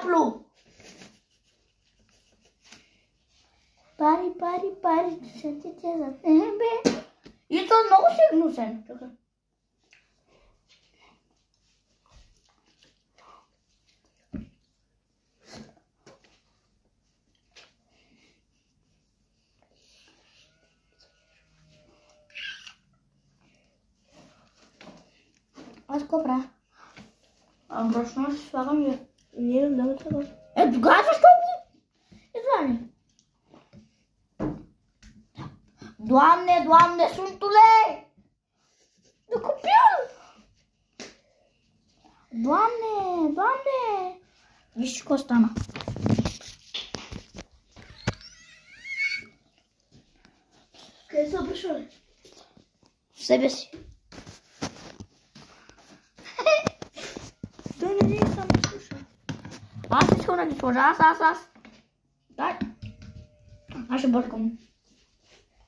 топло. Пари, сетите за тебе. И то много си гнусен. Аз какво правя? Брашно ще слагам и... Не, да това. Тогава защо го? Извани. Дуамне, сунтуле! Да купил! Дуамне! Виж какво стана. Къде са брашони? В себе си. Той не искам да слуша. Аз искам да ги сложа, аз. Дай. Аз ще бъркам.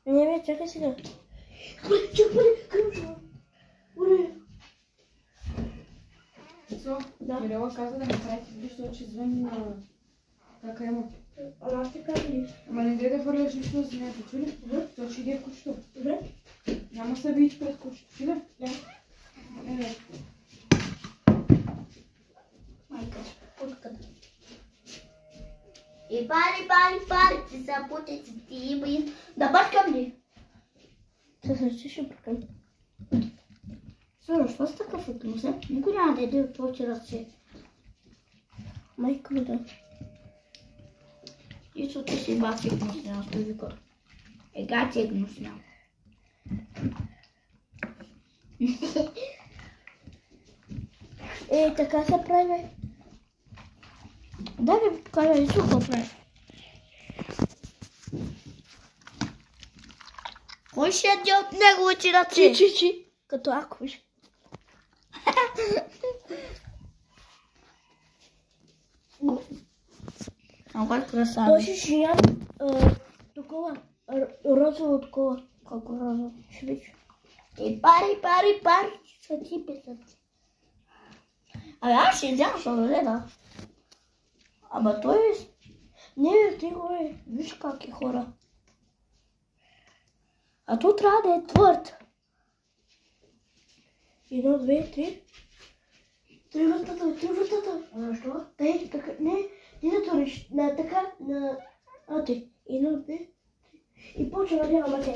Не, чакай сега. Чакай, кръвчо. Уре. Да. Мирела каза да направите виж, защото ще звъни на кака има. Ама аз ти каза ли? Ама не дай да хвърляш нищо на земята, чули? То ще иде в кучето. Няма се бич пред кучето, чули? Да. Не. Майка, путката. И пари, ти са путици, ти има и... Да бъркам ли? Със ръце ще бъркам. Защо с такъв относен? Никой няма да иде от твоите ръце. Майка ми да. Исо ти си баки гнуснял, ще вика. Ега ти е гнуснял. Така се прави. Да ви покажа Исо какво прави. Кой ще яде от неговите ръце? Чи. Като ако виж. Много красава. Той ще ям такова. Розово такова. Колко розово. Ще виж. И пари. Са ти писат. Аз ще взема сладоледа. Ама той е... Не, ти го е. Виж как е хора. А то трябва да е твърд. 1, 2, 3. Три вратата. Защо? Дай, така, не да туриш, така, на... Оти, 1, 2, 3. И почва да няма те.